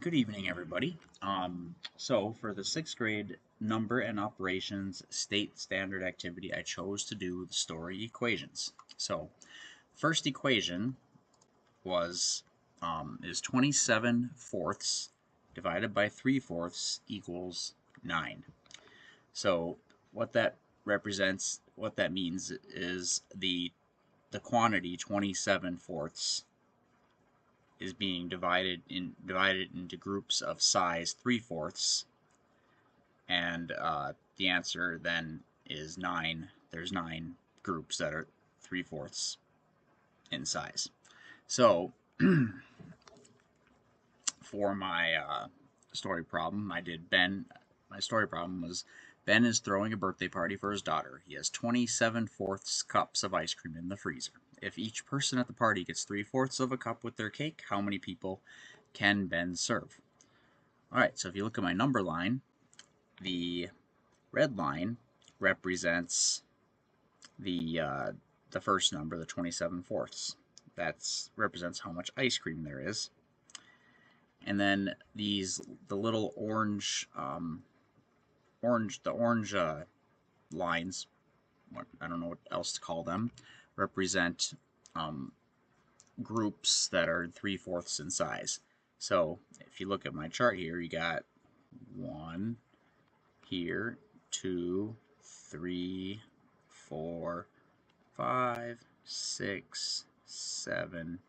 Good evening, everybody. So for the sixth grade number and operations state standard activity, I chose to do the story equations. So first equation was is 27 fourths divided by 3 fourths equals 9. So what that what that means is the quantity 27 fourths is being divided into groups of size 3 fourths, and the answer then is 9. There's 9 groups that are 3 fourths in size. So for my story problem, I did Ben. My story problem was Ben is throwing a birthday party for his daughter. He has 27 fourths cups of ice cream in the freezer. If each person at the party gets 3 fourths of a cup with their cake, how many people can Ben serve? Alright, so if you look at my number line, the red line represents the first number, the 27 fourths. That represents how much ice cream there is. And then the little orange lines, I don't know what else to call them, represent groups that are 3 fourths in size. So if you look at my chart here, you got 1 here, 2, 3, 4, 5, 6, 7,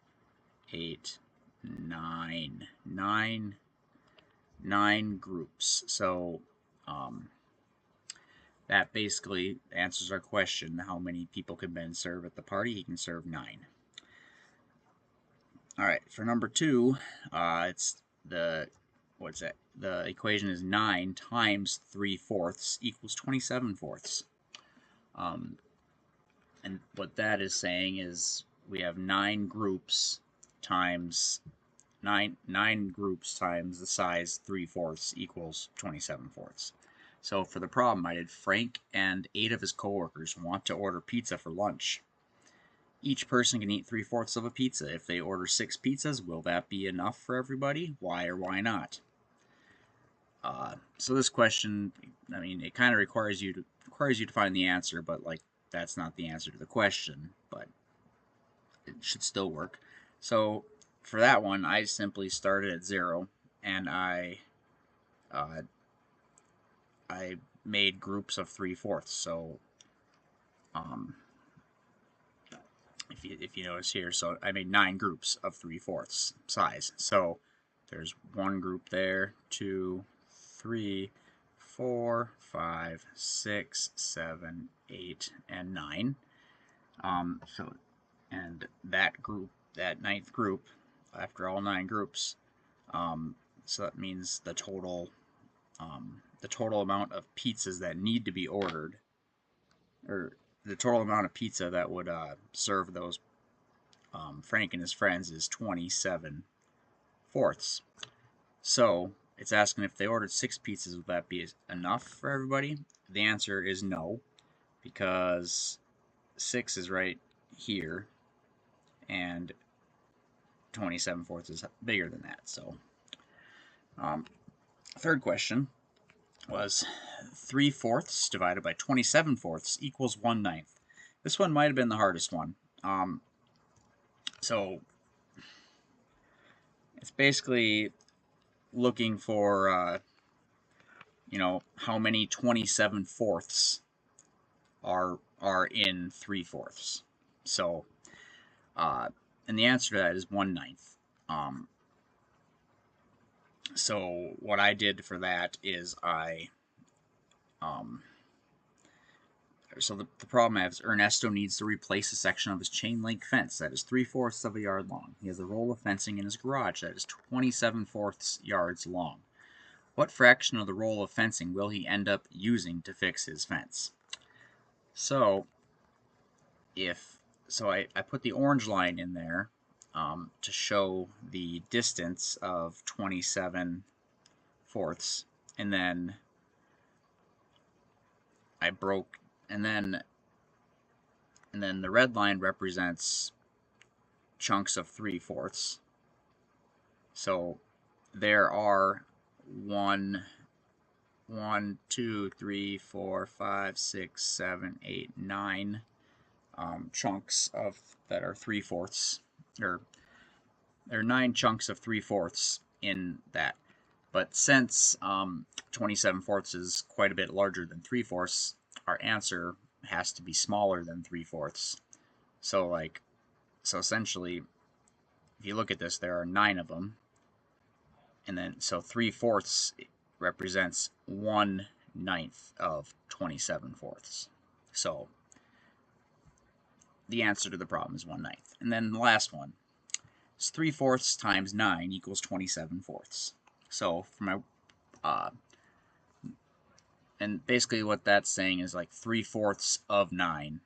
8, 9. 9 groups. So that basically answers our question: how many people can Ben serve at the party? He can serve 9. All right, for number 2, it's what's that? The equation is 9 times 3 fourths equals 27 fourths. And what that is saying is we have 9 groups times 9 groups times the size 3 fourths equals 27 fourths. So for the problem, I did Frank and 8 of his coworkers want to order pizza for lunch. Each person can eat 3 fourths of a pizza. If they order 6 pizzas, will that be enough for everybody? Why or why not? So this question, I mean, it kind of requires you to find the answer, but like that's not the answer to the question, but it should still work. So for that one, I simply started at 0, and I made groups of 3 fourths. So if you notice here, so I made 9 groups of 3 fourths size. So there's 1 group there, 2, 3, 4, 5, 6, 7, 8, and 9. And that group, that 9th group, after all 9 groups, so that means the total amount of pizzas that need to be ordered, or the total amount of pizza that would serve those Frank and his friends, is 27 fourths. So it's asking if they ordered 6 pizzas, would that be enough for everybody? The answer is no, because 6 is right here, and 27 fourths is bigger than that. So third question was 3 fourths divided by 27 fourths equals 1/9. This one might have been the hardest one. So it's basically looking for how many 27 fourths are in 3 fourths. So and the answer to that is 1/9. So what I did for that is so the problem I have is Ernesto needs to replace a section of his chain link fence that is 3 fourths of a yard long. He has a roll of fencing in his garage that is 27 fourths yards long. What fraction of the roll of fencing will he end up using to fix his fence? So I put the orange line in there to show the distance of 27 fourths, and then I broke, and then the red line represents chunks of 3 fourths. So there are 2, 3, 4, 5, 6, 7, 8, 9 chunks of that are 3/4, or there are 9 chunks of 3/4 in that. But since 27/4 is quite a bit larger than 3/4, our answer has to be smaller than 3/4. So essentially, if you look at this, there are 9 of them, and then so 3/4 represents 1/9 of 27/4. So the answer to the problem is 1/9. And then the last one is 3/4 times 9 equals 27/4. So for my and basically what that's saying is like 3/4 of 9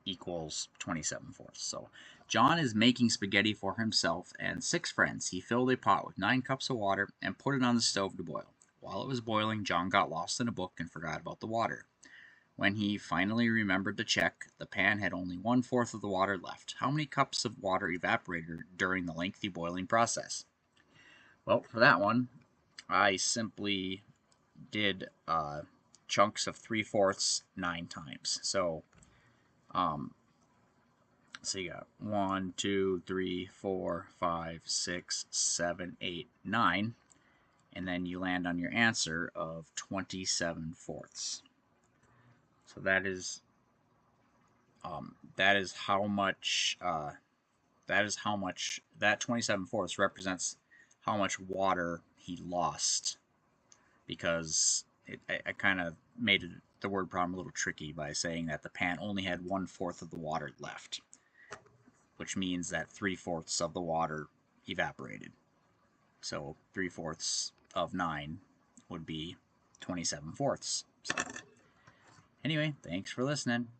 equals 27/4. So John is making spaghetti for himself and 6 friends. He filled a pot with 9 cups of water and put it on the stove to boil. While it was boiling, John got lost in a book and forgot about the water. When he finally remembered to check, the pan had only 1/4 of the water left. How many cups of water evaporated during the lengthy boiling process? Well, for that one, I simply did chunks of 3/4 9 times. So you got 1, 2, 3, 4, 5, 6, 7, 8, 9, and then you land on your answer of 27/4. So that is how much that 27/4 represents how much water he lost, because I kind of made the word problem a little tricky by saying that the pan only had 1/4 of the water left, which means that 3/4 of the water evaporated. So 3/4 of 9 would be 27/4. So anyway, thanks for listening.